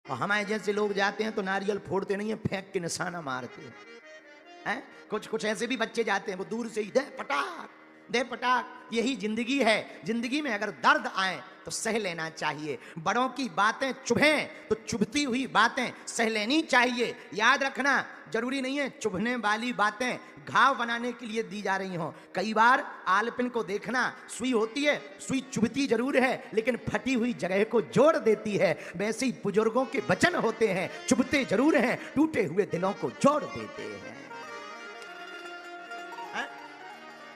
और हमारे जैसे लोग जाते हैं तो नारियल फोड़ते नहीं है, फेंक के निशाना मारते हैं। कुछ कुछ ऐसे भी बच्चे जाते हैं, वो दूर से ही दे पटाख दे पटाख। यही जिंदगी है। जिंदगी में अगर दर्द आए तो सह लेना चाहिए। बड़ों की बातें चुभें तो चुभती हुई बातें सह लेनी चाहिए। याद रखना, जरूरी नहीं है चुभने वाली बातें घाव बनाने के लिए दी जा रही हो। कई बार आलपिन को देखना, सुई होती है, सुई चुभती जरूर है लेकिन फटी हुई जगह को जोड़ देती है। वैसे ही बुजुर्गों के वचन होते हैं, चुभते जरूर हैं, टूटे हुए दिलों को जोड़ देते हैं।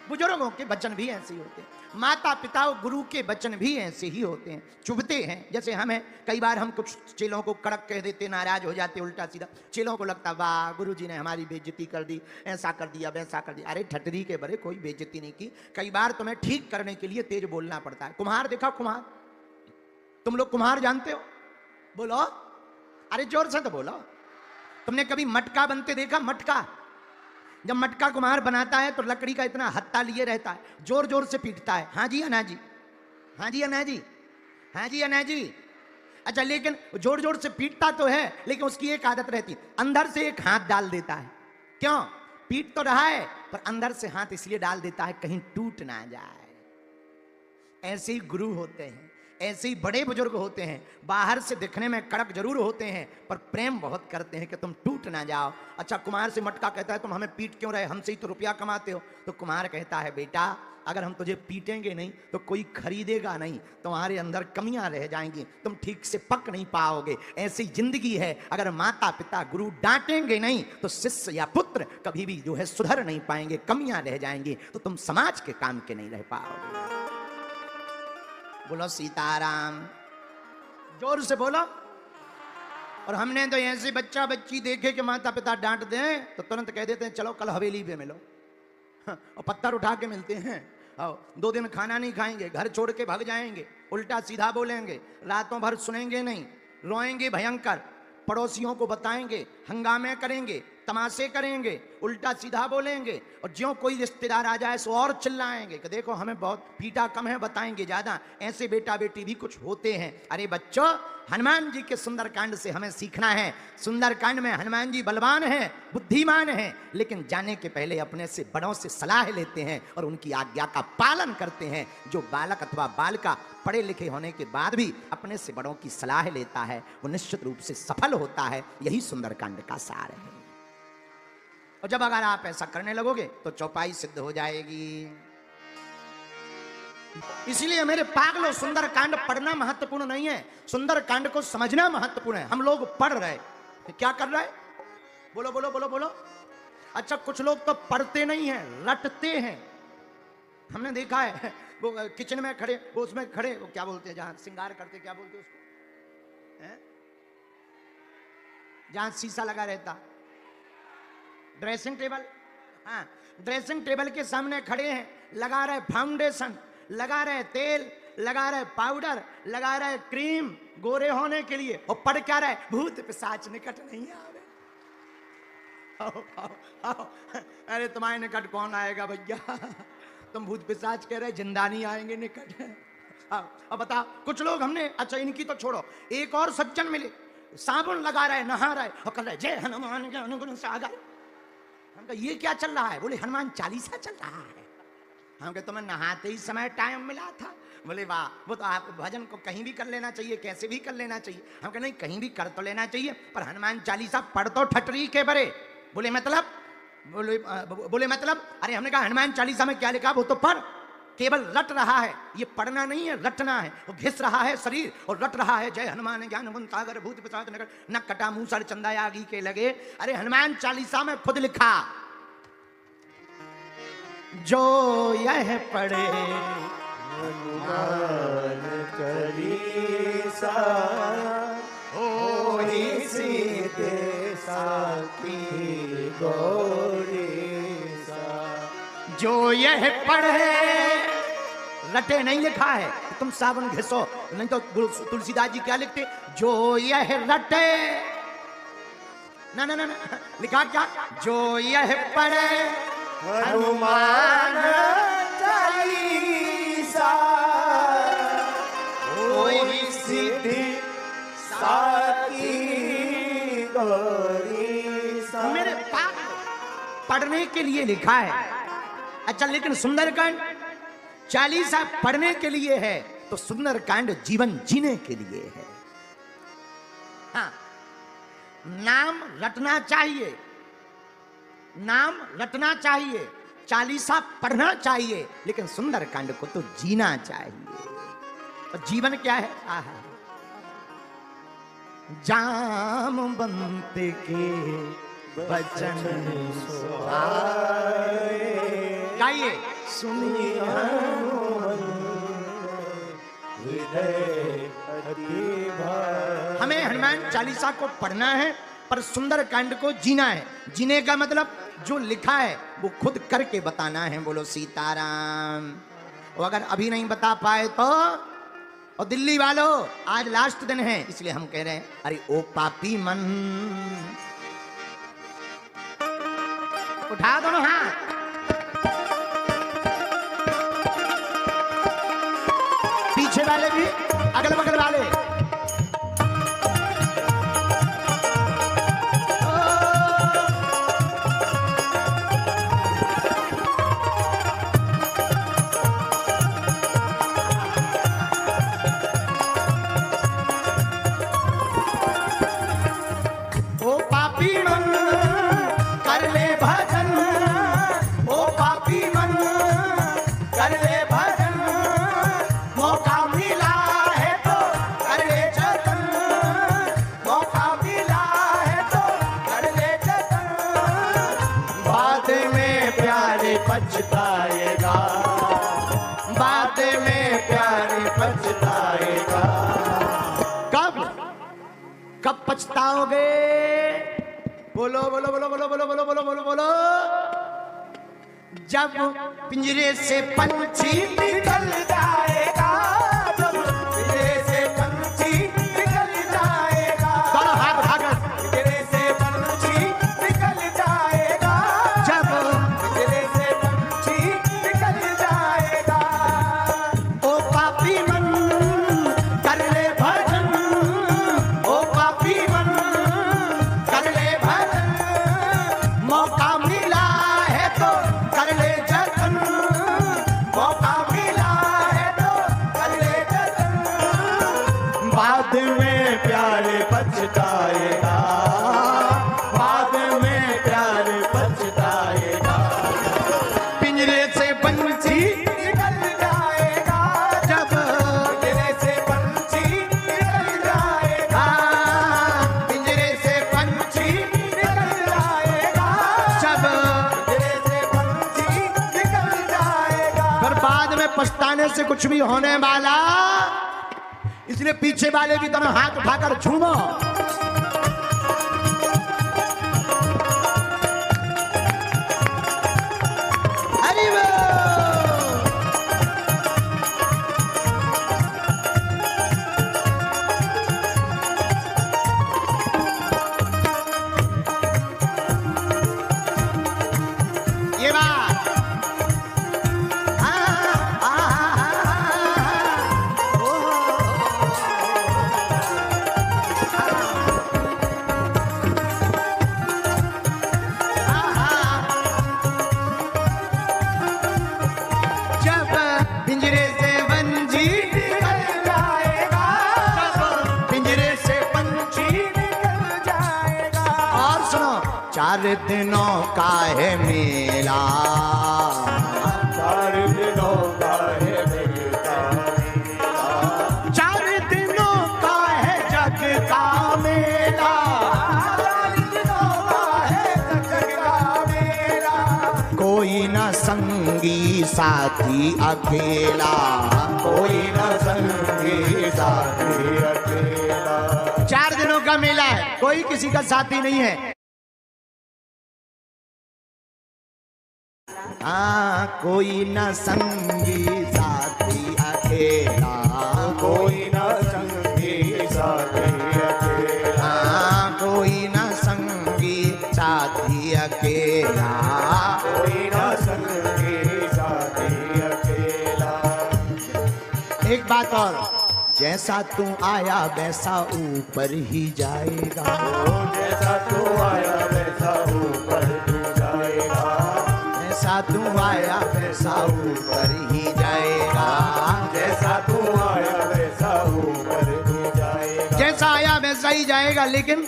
बुजुर्गों के वचन भी ऐसे ही होते हैं, माता पिता और गुरु के वचन भी ऐसे ही होते हैं, चुभते हैं। जैसे हमें कई बार हम कुछ चेलों को कड़क कह देते, नाराज हो जाते उल्टा सीधा। चेलों को लगता वाह गुरुजी ने हमारी बेइज्जती कर दी, ऐसा कर दिया वैसा कर दिया। अरे ठटरी के बड़े, कोई बेइज्जती नहीं की। कई बार तुम्हें ठीक करने के लिए तेज बोलना पड़ता है। कुम्हार देखा कुम्हार? तुम लोग कुम्हार जानते हो? बोलो, अरे जोर से तो बोलो। तुमने कभी मटका बनते देखा? मटका, जब मटका कुम्हार बनाता है तो लकड़ी का इतना हत्था लिए रहता है, जोर जोर से पीटता है। हाँ जी अना जी, हाँ जी अना जी, हाँ जी अना जी। अच्छा, लेकिन जोर जोर से पीटता तो है, लेकिन उसकी एक आदत रहती है, अंदर से एक हाथ डाल देता है। क्यों? पीट तो रहा है पर अंदर से हाथ इसलिए डाल देता है कहीं टूट ना जाए। ऐसे ही गुरु होते हैं, ऐसे ही बड़े बुजुर्ग होते हैं। बाहर से दिखने में कड़क जरूर होते हैं पर प्रेम बहुत करते हैं कि तुम टूट ना जाओ। अच्छा, कुम्हार से मटका कहता है तुम हमें पीट क्यों रहे, हमसे ही तो रुपया कमाते हो। तो कुम्हार कहता है बेटा, अगर हम तुझे पीटेंगे नहीं तो कोई खरीदेगा नहीं, तुम्हारे अंदर कमियां रह जाएंगी, तुम ठीक से पक नहीं पाओगे। ऐसी जिंदगी है, अगर माता पिता गुरु डांटेंगे नहीं तो शिष्य या पुत्र कभी भी जो है सुधर नहीं पाएंगे, कमियां रह जाएंगी, तो तुम समाज के काम के नहीं रह पाओगे। बोलो सीताराम, जोर से बोलो। और हमने तो ऐसे बच्चा बच्ची देखे कि माता पिता डांट दें तो तुरंत कह देते हैं चलो कल हवेली पे मिलो। और पत्थर उठा के मिलते हैं, और 2 दिन खाना नहीं खाएंगे, घर छोड़ के भाग जाएंगे, उल्टा सीधा बोलेंगे, रातों भर सुनेंगे नहीं, रोएंगे भयंकर, पड़ोसियों को बताएंगे, हंगामे करेंगे, तमाशे करेंगे, उल्टा सीधा बोलेंगे। और ज्यों कोई रिश्तेदार आ जाए सो और चिल्लाएंगे कि देखो हमें बहुत पीटा कम है, बताएंगे ज्यादा। ऐसे बेटा बेटी भी कुछ होते हैं। अरे बच्चों, हनुमान जी के सुंदरकांड से हमें सीखना है। सुंदरकांड में हनुमान जी बलवान हैं, बुद्धिमान हैं, लेकिन जाने के पहले अपने से बड़ों से सलाह लेते हैं और उनकी आज्ञा का पालन करते हैं। जो बालक अथवा बालिका पढ़े लिखे होने के बाद भी अपने से बड़ों की सलाह लेता है वो निश्चित रूप से सफल होता है। यही सुंदरकांड का सार है। और जब अगर आप ऐसा करने लगोगे तो चौपाई सिद्ध हो जाएगी। इसलिए मेरे पागलों, सुंदरकांड पढ़ना महत्वपूर्ण नहीं है, सुंदरकांड को समझना महत्वपूर्ण है। हम लोग पढ़ रहे, क्या कर रहे? बोलो बोलो बोलो बोलो। अच्छा, कुछ लोग तो पढ़ते नहीं हैं, रटते हैं। हमने देखा है वो किचन में खड़े, वो उसमें खड़े, वो क्या बोलते हैं जहां श्रृंगार करते, क्या बोलते हैं उसको, जहां शीशा लगा रहता, ड्रेसिंग टेबल। हाँ, ड्रेसिंग टेबल के सामने खड़े हैं, लगा रहे फाउंडेशन, लगा रहे तेल, लगा रहे पाउडर, लगा रहे क्रीम गोरे होने के लिए, और पढ़ क्या रहे? भूत पिशाच निकट नहीं आवे। आओ, आओ, आओ। अरे तुम्हारे निकट कौन आएगा भैया? तुम भूत पिशाच कह रहे, जिंदा नहीं आएंगे निकट। अब बताओ, कुछ लोग हमने, अच्छा इनकी तो छोड़ो, एक और सज्जन मिले, साबुन लगा रहे, नहा रहे और कर रहे जय हनुमान ज्ञान गुण सागर। हम कहा ये क्या चल रहा है? बोले हनुमान चालीसा चल रहा है। हम कहे तुम्हें नहाते ही समय टाइम मिला था? बोले वाह, वो तो आप भजन को कहीं भी कर लेना चाहिए, कैसे भी कर लेना चाहिए। हम कहे नहीं, कहीं भी कर तो लेना चाहिए, पर हनुमान चालीसा पढ़ तो ठटरी के बरे। बोले मतलब? बोले मतलब? अरे हमने कहा हनुमान चालीसा में क्या लिखा वो तो पढ़। केवल रट रहा है, ये पढ़ना नहीं है, रटना है। वो घिस रहा है शरीर और रट रहा है जय हनुमान ज्ञान गुण सागर भूत पिशाच निकट न कटा मुंह सर चंदा आगी के लगे। अरे हनुमान चालीसा में खुद लिखा, जो यह पढ़े हनुमान चालीसा होई सीधे साखी गौरी सा। जो यह पढ़े, रटे नहीं लिखा है, तुम साबुन घिसो, नहीं तो तुलसीदास जी क्या लिखते? जो यह रटे, ना ना ना ना, लिखा क्या? जो यह पढ़े हनुमान चालीसा होई सीधी साखी गौरी सा। मेरे पास पढ़ने के लिए लिखा है। अच्छा, लेकिन सुंदरकांड चालीसा पढ़ने के लिए है तो सुंदरकांड जीवन जीने के लिए है। हाँ, नाम रटना चाहिए, नाम रटना चाहिए, चालीसा पढ़ना चाहिए, लेकिन सुंदरकांड को तो जीना चाहिए। और जीवन क्या है? आहा, जामवंत के वचन सुहाए, गाइए, सुनी हृदय अति भाए। हमें हनुमान चालीसा को पढ़ना है पर सुंदरकांड को जीना है। जीने का मतलब जो लिखा है वो खुद करके बताना है। बोलो सीताराम। और अगर अभी नहीं बता पाए तो, और दिल्ली वालों आज लास्ट दिन है इसलिए हम कह रहे हैं, अरे ओ पापी मन, उठा दोनों हाथ। पीछे वाले भी, अगल बगल वाले। ओ पापी मन कर ले भजन, ओ पापी मन कर ले भजन, मौका मिला है तो कर ले जतन, मौका मिला है तो कर ले जतन, बाद में प्यारे पछताएगा, बाद में प्यारे पछताएगा। कब पछताओगे? बोलो बोलो बोलो बोलो बोलो बोलो बोलो बोलो बोलो। जब पिंजरे से पंछी निकल जाएगा, जब पिंजरे से पंछी निकल जाएगा, दोनों हाथ उठाकर, पिंजरे से पंछी निकल जाएगा, जब पिंजरे से पंछी निकल जाएगा। ओ पापी मन कर ले भजन, ओ पापी मन कर ले भजन, मौका मिला है तो कर ले जतन, मौका मिला है तो कर ले जतन, बाद में प्यारे पछताएगा, बाद में प्यारे पछताएगा। पिंजरे से पंछी निकल जाएगा, जब पिंजरे से पंछी निकल जाएगा, पिंजरे से पंछी निकल जाएगा, जब पिंजरे से पंछी निकल जाएगा। पर बाद में पछताने से कुछ भी होने वाला, इसलिए पीछे वाले भी दोनों हाथ उठाकर झूमो। हरि बोल। ये बात जब पिंजरे से पंछी निकल जाएगा, जब पिंजरे से पंछी निकल जाएगा। और सुनो, 4 दिनों का है मेला, 4 दिनों का है मेला, 4 दिनों का है जग का मेला, 4 दिनों का है जग का मेला, कोई न संगी साथी अकेला, कोई न संगी साथी अकेला। 4 दिनों का मेला है, कोई किसी का साथी नहीं है। हाँ, कोई न संगी साथी अकेला, कोई न संगी साथी अकेला, हाँ, कोई न संगी साथी अकेला, कोई न संगी साथी अकेला। एक बात और, जैसा तू आया वैसा ऊपर ही जाएगा। जैसा तू आया वैसा ऊपर ही जाएगा। जैसा तू आया वैसा ऊपर ही जाएगा। जैसा तू आया वैसा ऊपर ही जाएगा। जैसा आया वैसा ही जाएगा, लेकिन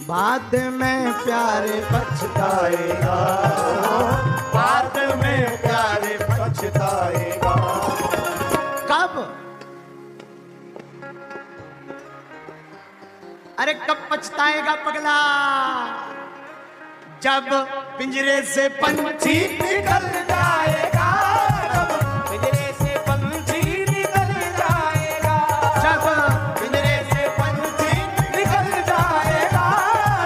बाद में प्यारे पछताएगा। बाद में प्यारे पछताएगा। कब? अरे कब पछताएगा पगला? जब पिंजरे से पंछी निकल जाएगा। जब पिंजरे से पंछी निकल जाएगा। जब पिंजरे से पंछी निकल जाएगा।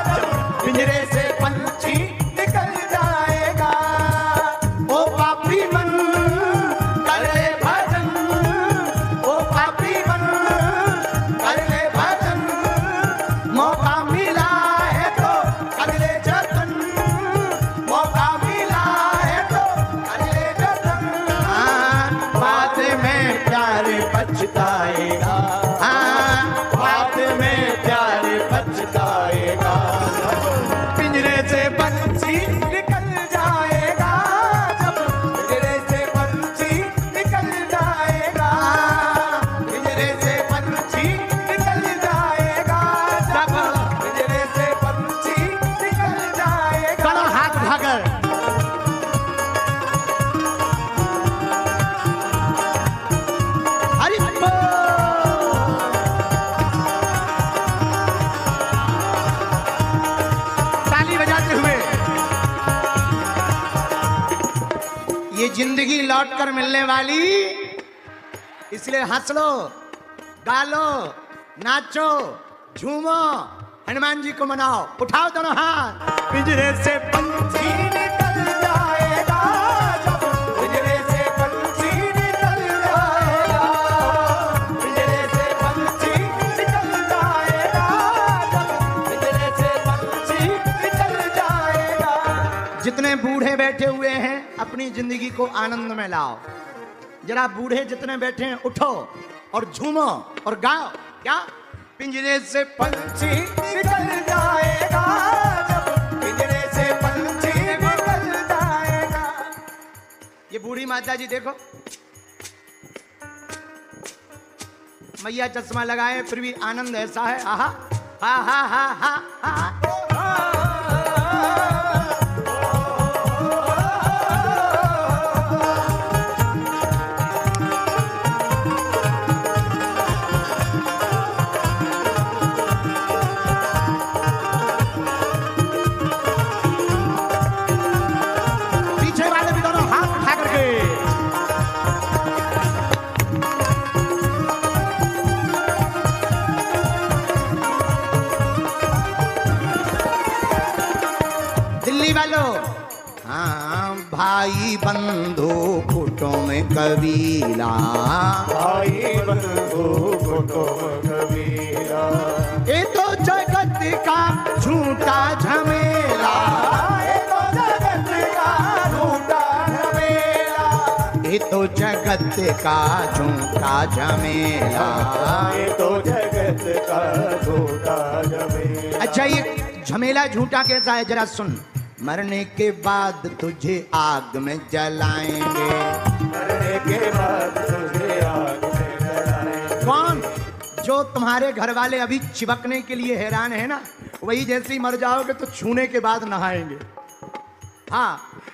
जब पिंजरे से पंछी निकल जाएगा। ओ पापी मन कर ले भजन। ओ पापी मन कर ले भजन। मौका मिला है तो कर ले जतन। मौका मिला है तो कर ले जतन। बाद में प्यारे पछताएगा। बाद में प्यारे पछताएगा। पिंजरे से पंछी निकल जाएगा। जब पिंजरे से पंछी निकल जाएगा। पिंजरे से पंछी निकल जाएगा। जब पिंजरे से पंछी निकल जाएगा। करो हाथ उठाकर। हरि बोल। ताली बजाते हुए। ये जिंदगी लौट कर मिलने वाली, इसलिए हंस लो, गा लो, नाचो, झूमो, हनुमान जी को मनाओ। उठाओ दोनों हाथ। पिंजरे से पंछी निकल जाएगा। जब पिंजरे से पंछी निकल जाएगा। पिंजरे से पंछी निकल जाएगा। जब पिंजरे से पंछी निकल जाएगा। जितने बूढ़े बैठे हुए हैं अपनी जिंदगी को आनंद में लाओ। जरा बूढ़े जितने बैठे हैं उठो और झूमो और गाओ। क्या? पिंजरे से पंछी निकल जाएगा। जब पिंजरे से पंछी निकल जाएगा। ये बूढ़ी माता जी देखो, मैया चश्मा लगाए फिर भी आनंद ऐसा है। आहा हा हा हा हा हा। पीछे वाले भी दोनों हाथ उठा करके। दिल्ली वालों, हाँ भाई बंधु कुटुंब कबीला। भाई बंधु कुटुंब कबीला। ये तो जगत का झूठा झमेला। ये तो जगत का झूठा झमेला। ये तो जगत का झूठा झमेला। ये तो जगत का झूठा झमेला। अच्छा, ये झमेला झूठा कैसा है जरा सुन। मरने के बाद तुझे आग में जलाएंगे। मरने के बाद तुझे आग में जलाएंगे। कौन? जो तुम्हारे घर वाले अभी चिपकने के लिए हैरान है ना, वही जैसे ही मर जाओगे तो छूने के बाद नहाएंगे। हाँ,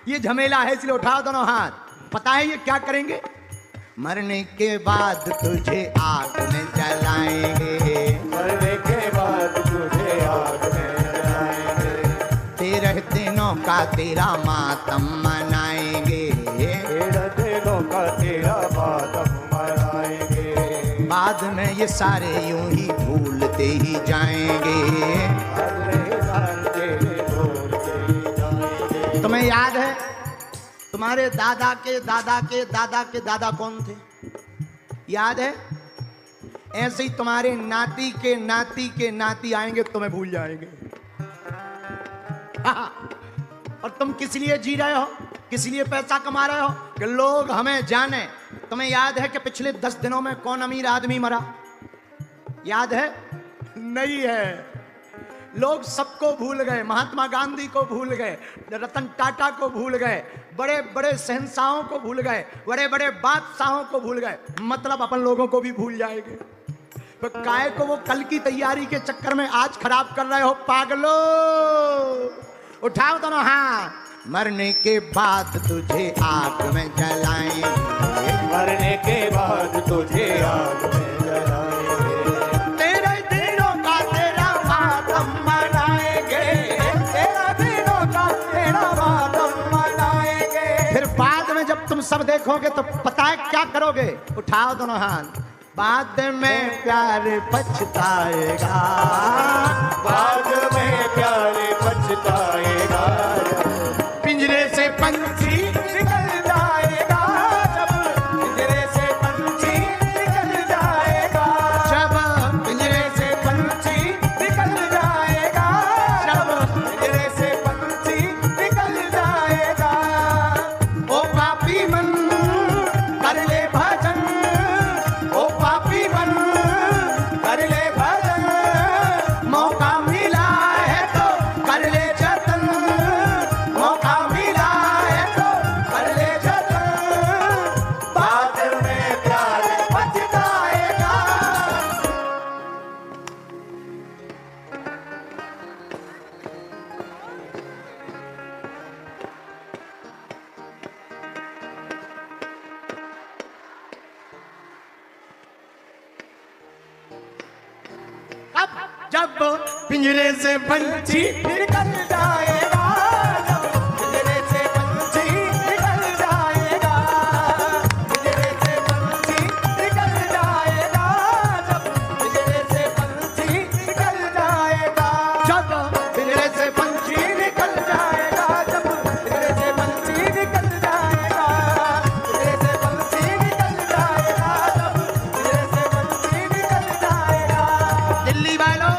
ये झमेला है, इसलिए उठाओ दोनों हाथ। पता है ये क्या करेंगे? मरने के बाद तुझे आग में जलाएंगे। मरने के बाद तुझे आग में जलाएंगे। 13 दिनों का तेरा मातम मनाएंगे। 13 दिनों का तेरा मातम मनाएंगे। बाद में ये सारे यूं ही भूलते ही जाएंगे। तुम्हें याद है तुम्हारे दादा के दादा के दादा के दादा कौन थे? याद है? ऐसे ही तुम्हारे नाती के नाती के नाती आएंगे, तुम्हें भूल जाएंगे। और तुम किस लिए जी रहे हो? किस लिए पैसा कमा रहे हो? कि लोग हमें जाने। तुम्हें याद है कि पिछले 10 दिनों में कौन अमीर आदमी मरा? याद है? नहीं है। लोग सबको भूल गए, महात्मा गांधी को भूल गए, रतन टाटा को भूल गए, बड़े बड़े शहंशाहों को भूल गए, बड़े बड़े बादशाहों को भूल गए, मतलब अपन लोगों को भी भूल जाएंगे। तो काय को वो कल की तैयारी के चक्कर में आज खराब कर रहे हो पागलो? उठाओ दोनों हाथ। मरने के बाद तुझे आग में जलाएंगे, मरने के बाद तुझे आग में जलाएंगे, तेरे दिनों का तेरा मातम मनाएंगे, तेरा दिनों का तेरा मातम मनाएंगे। फिर बाद में जब तुम सब देखोगे तो पता है क्या करोगे? उठाओ दोनों हाथ। बाद में प्यार पछताएगा, बाद में प्यार पछताएगा, पिंजरे से पंछी निकल जाएगा, जब पिंजरे से पंछी निकल जाएगा, जब पिंजरे से पंछी निकल जाएगा, जब पिंजरे से पंछी निकल जाएगा। ओ पापी मन कर ले भजन, ओ पापी मन कर ले भजन, मौका मिला है तो कर ले जतन, मौका मिला है तो कर ले जतन, बाद में प्यार पछताएगा। अब जब पिंजरे से पंछी निकल जाएगा, जब पिंजरे से पंछी निकल जाएगा, पिंजरे से पंछी निकल जाएगा, जब पिंजरे से पंछी निकल जाएगा, जब पिंजरे से पंछी निकल जाएगा, जब पिंजरे से पंछी निकल जाएगा, पिंजरे से पंछी निकल जाएगा, जब पिंजरे से पंछी निकल जाएगा। दिल्ली वालों,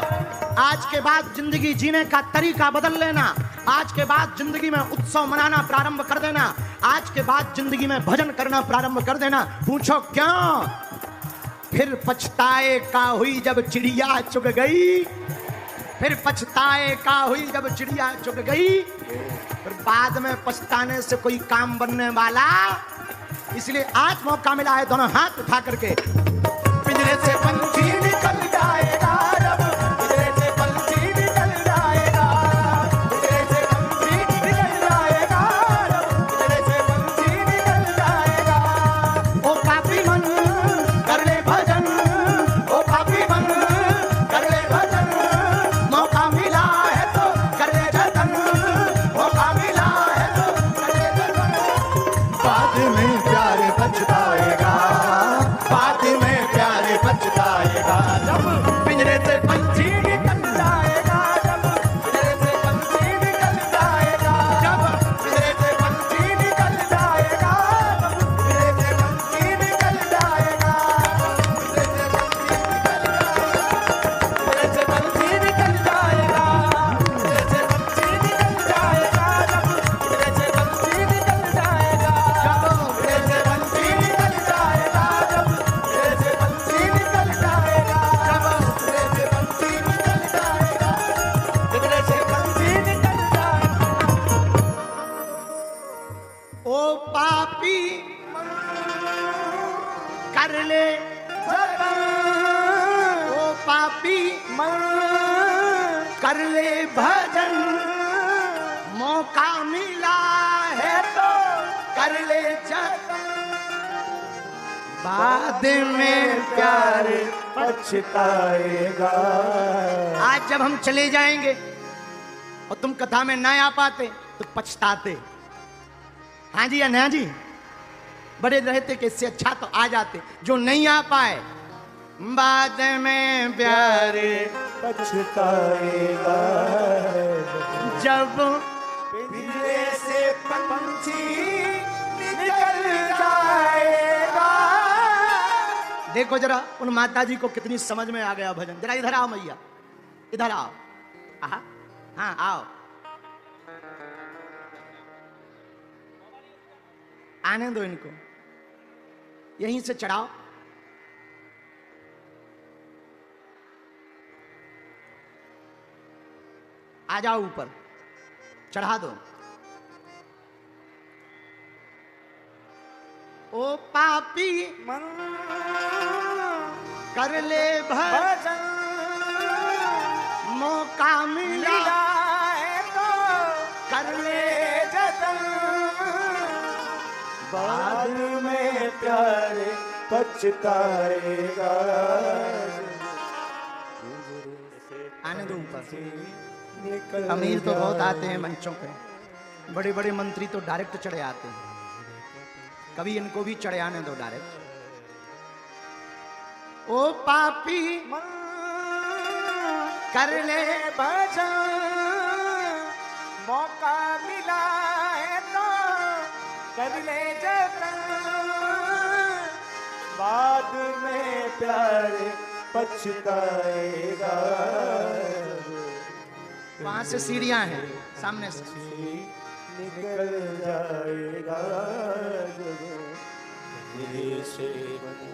आज के बाद जिंदगी जीने का तरीका बदल लेना। आज के बाद जिंदगी में उत्सव मनाना प्रारंभ कर देना। आज के बाद जिंदगी में भजन करना प्रारंभ कर देना। पूछो क्यों? फिर पछताए का हुई जब चिड़िया चुग गई, फिर पछताए का हुई जब चिड़िया चुग गई, फिर बाद में पछताने से कोई काम बनने वाला। इसलिए आज मौका मिला है, दोनों हाथ उठा करके पिंजरे से पंछी निकल जाएगा, जब पिंजरे से पंछी निकल जाएगा, पिंजरे से पंछी निकल जाएगा, जब पिंजरे से पंछी निकल जाएगा। ओ पापी मन कर ले भजन, ओ पापी मन कर ले भजन, मौका मिला है तो कर ले जतन, मौका मिला है तो कर ले जतन, बाद में प्यार पछताएगा, बाद में प्यार पछताएगा, जब पिंजरे से पंछी निकल जाएगा, जब पिंजरे से पंछी निकल जाएगा, जब पिंजरे से पंछी निकल जाएगा, जब पिंजरे से पंछी निकल जाएगा, पिंजरे से पंछी निकल जाएगा, पिंजरे से पंछी निकल जाएगा, जब पिंजरे से पंछी निकल जाएगा, जब पिंजरे से पंछी निकल जाएगा, जब पिंजरे से पंछी निकल जाएगा, जब पिंजरे से पंछी निकल जाएगा, पिंजरे से पंछी निकल जाएगा। ओ पापी कर ले, ओ पापी कर ले भजन, मौका मिला है तो कर ले जतन, बाद में प्यार। पछताएगा। आज जब हम चले जाएंगे और तुम कथा में ना आ पाते तो पछताते। हाँ जी या ना जी? बड़े रहते कि इससे अच्छा तो आ जाते। जो नहीं आ पाए, बाद में प्यार पछताएगा, जब पिंजरे से पंछी निकल जाएगा। देखो जरा उन माता जी को कितनी समझ में आ गया भजन। जरा इधर आओ मैया, इधर आओ। आहा, हाँ आओ, आने दो इनको। यहीं से चढ़ाओ। आ जाओ ऊपर, चढ़ा दो। ओ पापी मन कर ले भजन मौका मिला है तो कर ले जतन, बाद में प्यारे पछताएगा। आने दो ऊपर। निकल अमीर तो बहुत आते हैं मंचों पे, बड़े बड़े मंत्री तो डायरेक्ट चढ़े आते हैं, कभी इनको भी चढ़े आने दो डायरेक्ट। ओ पापी मन कर ले भजन मौका मिला है तो कर ले जतन, बाद में प्यारे पछताएगा। वहां से सीढ़ियां हैं सामने से। निकल जाएगा दिल से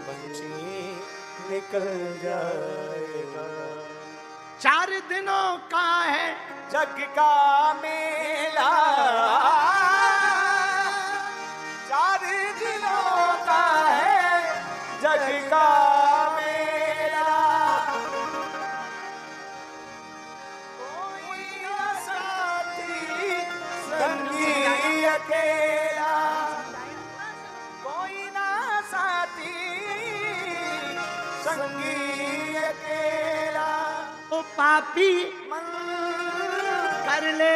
पंछी, निकल जाएगा। 4 दिनों का है जग का मेला, 4 दिनों का है जग का मेला। कोई ना साथी संगी अकेला, कोई ना साथी संगी अकेला। ओ पापी मन कर ले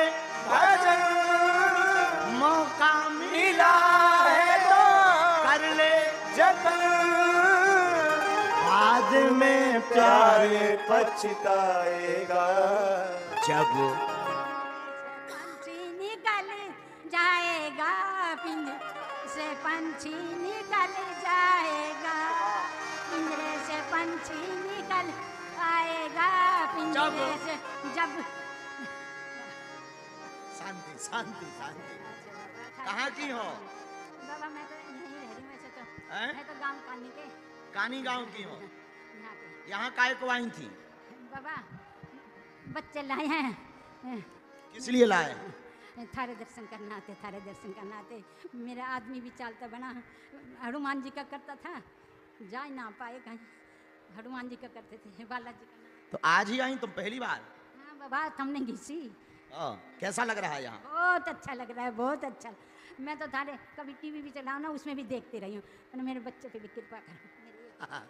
भजन मौका मिला मिला है तो कर ले जतन, बाद में प्यारे पछताएगा। जब पंछी निकल जाएगा पिंजरे से, पंछी निकल जाएगा पिंजरे से, पंछी निकल आएगा पिंजरे से। जब शांति शांति शांति। कहाँ की हो? बाबा मैं तो यहीं रह रही हूँ वैसे तो, हैं? मैं तो गांव कानी के कानी गांव की हो? यहाँ पे। यहाँ काय को आई थी? बाबा बच्चे लाए हैं, किस लिए लाए? थारे दर्शन करना आते, थारे दर्शन करना आते। मेरा आदमी भी चालता बना, हनुमान जी का करता था, जा ना पाए कहीं, हनुमान जी का करते थे, बालाजी का ना। तो आज ही आई तुम पहली बार? हाँ बाबा तुमने घिसी। कैसा लग रहा है यहाँ? बहुत अच्छा लग रहा है, बहुत अच्छा। मैं तो थारे कभी टीवी भी चलाओ ना, उसमें भी देखते रही हूँ, और मेरे बच्चे पे भी कृपा करो।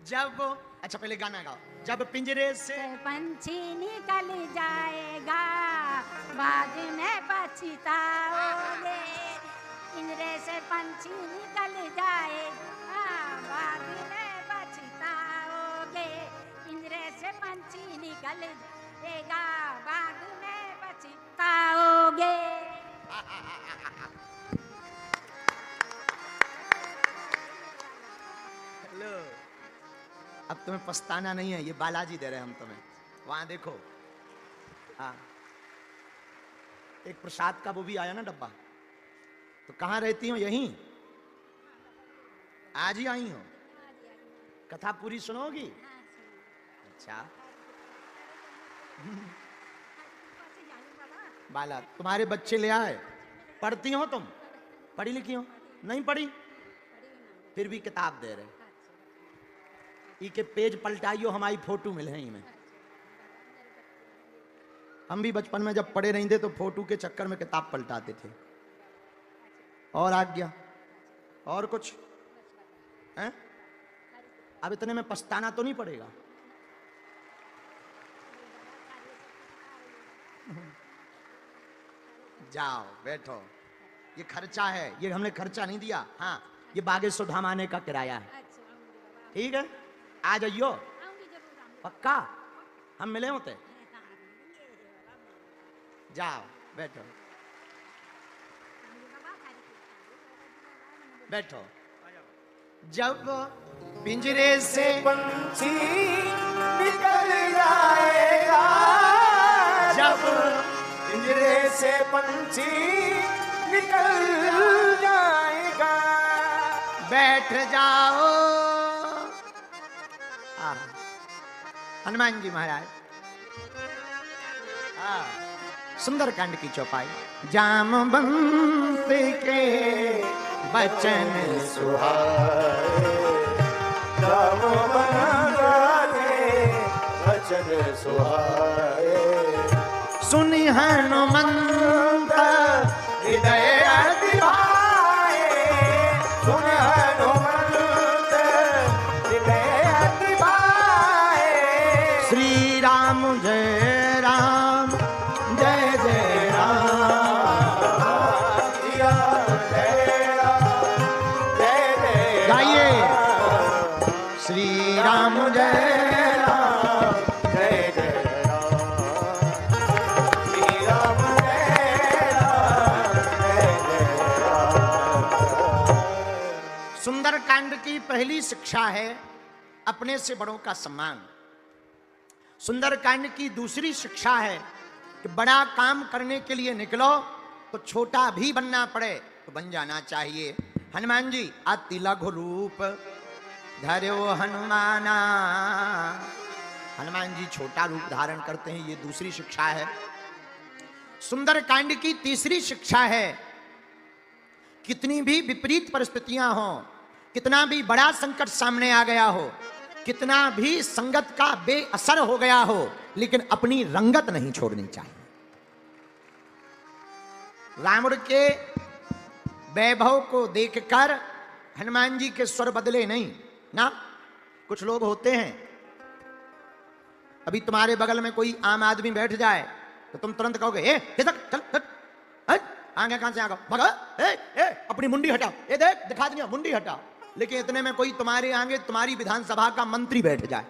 जब अच्छा पहले गाना गाओ। जब पिंजरे से पंछी निकल जाएगा बाद में पछताओगे, पिंजरे से पंछी निकल जाएगा बाद में पछताओगे, पिंजरे से पंछी निकल जाएगा बाद में पछताओगे। हेलो, अब तुम्हें पछताना नहीं है, ये बालाजी दे रहे हैं हम तुम्हें। वहां देखो, हाँ एक प्रसाद का वो भी आया ना डब्बा। तो कहाँ रहती हो? यहीं? आज ही आई हो? कथा पूरी सुनोगी? अच्छा बाला, तुम्हारे बच्चे ले आए? पढ़ती हो तुम? पढ़ी लिखी हो? नहीं पढ़ी? फिर भी किताब दे रहे। ई के पेज पलटाइयो, हमारी फोटो मिले हैं इनमें। हम भी बचपन में जब पढ़े नहीं थे तो फोटो के चक्कर में किताब पलटाते थे। और आज्ञा और कुछ हैं? अब इतने में पछताना तो नहीं पड़ेगा। जाओ बैठो, ये खर्चा है, ये हमने खर्चा नहीं दिया। हाँ ये बागेश्वर धाम आने का किराया है। ठीक है, आ जाइयो पक्का, हम मिले होते। जाओ बैठो बैठो। जब पिंजरे से पंछी निकल जाएगा, जब पिंजरे से पंछी निकल जाएगा, बैठ जाओ। हनुमान जी महाराज सुंदरकांड की चौपाई। जामवंत के बचन सुहाए, जामवंत के बचन सुहाए, सुनि हनुमंत हृदय अति भाए, सुन हनुमंत हृदय अति भाए। श्री राम जय राम जय जय राम। जिया जय राम, जय जय गाइए श्री राम जय राम, जय जय राम, श्री राम जय राम, जय जय राम। सुंदरकांड की पहली शिक्षा है अपने से बड़ों का सम्मान। सुंदरकांड की दूसरी शिक्षा है कि बड़ा काम करने के लिए निकलो तो छोटा भी बनना पड़े तो बन जाना चाहिए। हनुमान जी अति लघु रूप धर्यो हनुमाना। हनुमान जी छोटा रूप धारण करते हैं, ये दूसरी शिक्षा है। सुंदरकांड की तीसरी शिक्षा है कितनी भी विपरीत परिस्थितियां हो, कितना भी बड़ा संकट सामने आ गया हो, कितना भी संगत का बेअसर हो गया हो, लेकिन अपनी रंगत नहीं छोड़नी चाहिए। रावण के वैभव को देखकर हनुमान जी के स्वर बदले नहीं ना। कुछ लोग होते हैं, अभी तुम्हारे बगल में कोई आम आदमी बैठ जाए तो तुम तुरंत कहोगे ए चल चल चल, आगे कहां से आगे भगा, अपनी मुंडी हटाओ, ये देख दिखा दिया मुंडी हटाओ। लेकिन इतने में कोई तुम्हारे आगे तुम्हारी विधानसभा का मंत्री बैठ जाए,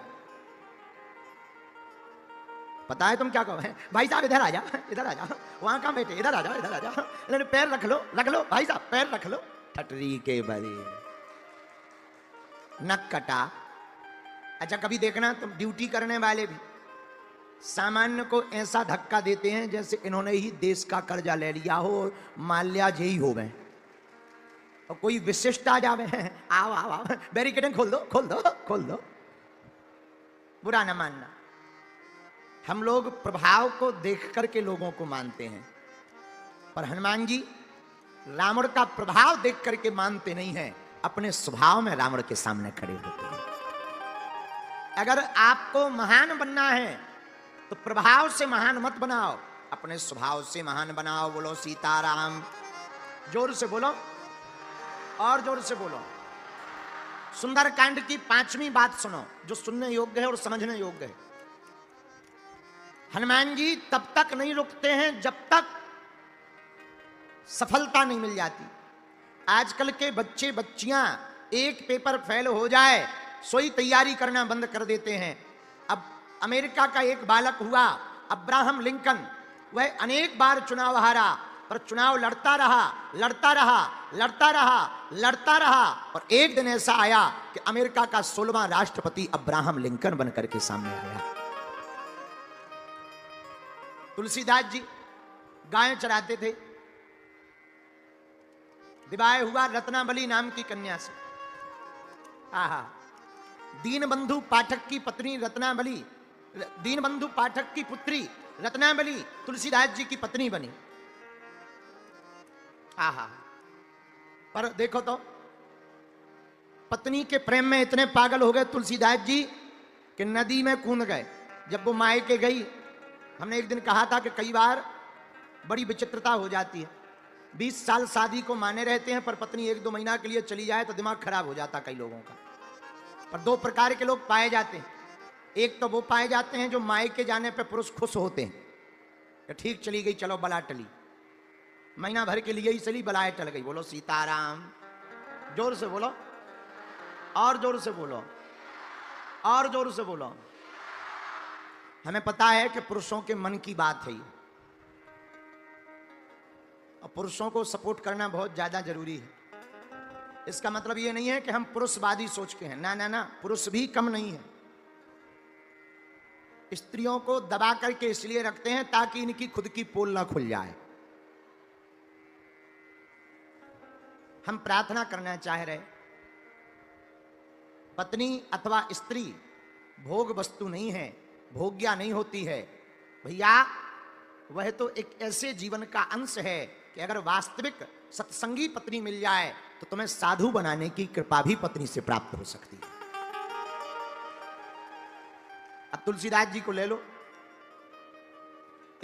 पता है तुम क्या कहो? भाई साहब इधर आ जा, इधर आ जा। वहां कहां बैठे? इधर आ जाओ, इधर आ जाओ। पैर रख लो भाई साहब, पैर रख लो। ठटरी के बरे नक कटा। अच्छा कभी देखना तुम ड्यूटी करने वाले भी सामान्य को ऐसा धक्का देते हैं जैसे इन्होंने ही देश का कर्जा ले लिया हो, माल्या जेई हो गए और कोई विशिष्ट आ जावे, आओ आओ आओ, बैरिकेडिंग खोल दो खोल दो खोल दो। बुरा ना मानना, हम लोग प्रभाव को देख करके लोगों को मानते हैं, पर हनुमान जी रावण का प्रभाव देख करके मानते नहीं हैं, अपने स्वभाव में रावण के सामने खड़े होते हैं। अगर आपको महान बनना है तो प्रभाव से महान मत बनाओ, अपने स्वभाव से महान बनाओ। बोलो सीताराम। जोर से बोलो और जोर से बोलो। सुंदरकांड की पांचवी बात सुनो जो सुनने योग्य है और समझने योग्य है। हनुमान जी तब तक नहीं रुकते हैं जब तक सफलता नहीं मिल जाती। आजकल के बच्चे बच्चियां एक पेपर फेल हो जाए सोई तैयारी करना बंद कर देते हैं। अब अमेरिका का एक बालक हुआ अब्राहम लिंकन, वह अनेक बार चुनाव हारा, पर चुनाव लड़ता रहा लड़ता रहा लड़ता रहा लड़ता रहा, और एक दिन ऐसा आया कि अमेरिका का 16वां राष्ट्रपति अब्राहम लिंकन बनकर के सामने आया। तुलसीदास जी गाय चराते थे, विवाह हुआ रत्नावली नाम की कन्या से। आहा, दीनबंधु पाठक की पत्नी रत्नावली, दीनबंधु पाठक की पुत्री रत्नावली तुलसीदास जी की पत्नी बनी। आहा, पर देखो तो पत्नी के प्रेम में इतने पागल हो गए तुलसीदास जी कि नदी में कूद गए। जब वो मायके गई, हमने एक दिन कहा था कि कई बार बड़ी विचित्रता हो जाती है। 20 साल शादी को माने रहते हैं, पर पत्नी 1-2 महीना के लिए चली जाए तो दिमाग खराब हो जाता कई लोगों का। पर 2 प्रकार के लोग पाए जाते हैं। एक तो वो पाए जाते हैं जो मायके जाने पे पुरुष खुश होते हैं कि ठीक चली गई, चलो बला टली, महीना भर के लिए ही चली, बलाए टल गई। बोलो सीताराम। जोर से बोलो और जोर से बोलो और जोर से बोलो। हमें पता है कि पुरुषों के मन की बात है ये, और पुरुषों को सपोर्ट करना बहुत ज्यादा जरूरी है। इसका मतलब ये नहीं है कि हम पुरुषवादी सोच के हैं, ना ना ना, पुरुष भी कम नहीं है। स्त्रियों को दबा करके इसलिए रखते हैं ताकि इनकी खुद की पोल ना खुल जाए। हम प्रार्थना करना चाह रहे पत्नी अथवा स्त्री भोग वस्तु नहीं है, भोग्या नहीं होती है भैया। वह तो एक ऐसे जीवन का अंश है कि अगर वास्तविक सत्संगी पत्नी मिल जाए तो तुम्हें साधु बनाने की कृपा भी पत्नी से प्राप्त हो सकती है। अब तुलसीदास जी को ले लो।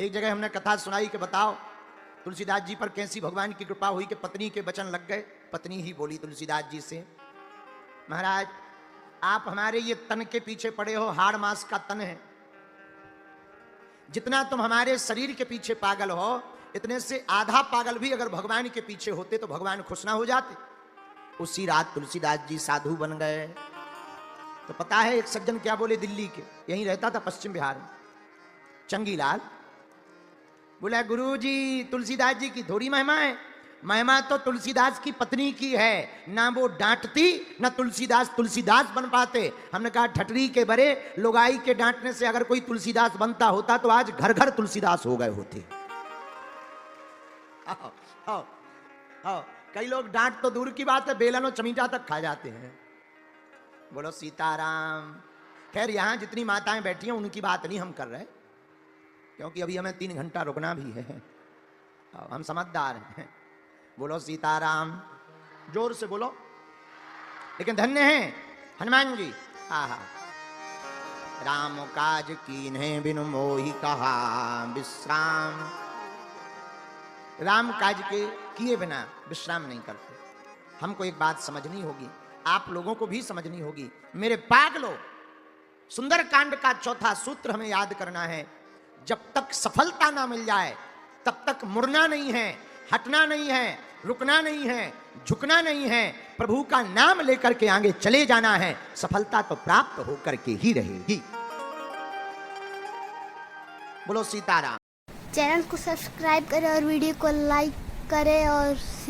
एक जगह हमने कथा सुनाई कि बताओ तुलसीदास जी पर कैसी भगवान की कृपा हुई कि पत्नी के वचन लग गए। पत्नी ही बोली तुलसीदास जी से, महाराज आप हमारे ये तन के पीछे पड़े हो, हाड़ मांस का तन है, जितना तुम हमारे शरीर के पीछे पागल हो इतने से आधा पागल भी अगर भगवान के पीछे होते तो भगवान खुश ना हो जाते। उसी रात तुलसीदास जी साधु बन गए। तो पता है एक सज्जन क्या बोले, दिल्ली के, यहीं रहता था पश्चिम बिहार में, चंगीलाल, बोला गुरुजी तुलसीदास जी की थोड़ी महिमा है, महिमा तो तुलसीदास की पत्नी की है, ना वो डांटती ना तुलसीदास बन पाते। हमने कहा ठटरी के बरे लोगाई के डांटने से अगर कोई तुलसीदास बनता होता तो आज घर घर तुलसीदास हो गए होते। आओ, आओ, आओ। कई लोग डांट तो दूर की बात है, बेलन और चमीटा तक खा जाते हैं। बोलो सीताराम। खैर यहां जितनी माताएं बैठी हैं उनकी बात नहीं हम कर रहे, क्योंकि अभी हमें 3 घंटा रुकना भी है, हम समझदार हैं। बोलो सीताराम, जोर से बोलो। लेकिन धन्य हैं हनुमान जी। आहा, राम काज कीन्हे बिनु मोहि कहा विश्राम। राम काज के किए बिना विश्राम नहीं करते। हमको एक बात समझनी होगी, आप लोगों को भी समझनी होगी। मेरे पागलों, सुंदर कांड का चौथा सूत्र हमें याद करना है, जब तक सफलता ना मिल जाए तब तक मुड़ना नहीं है, हटना नहीं है, रुकना नहीं है, झुकना नहीं है, प्रभु का नाम लेकर के आगे चले जाना है। सफलता तो प्राप्त होकर के ही रहेगी। बोलो सीताराम। चैनल को सब्सक्राइब करें और वीडियो को लाइक करें और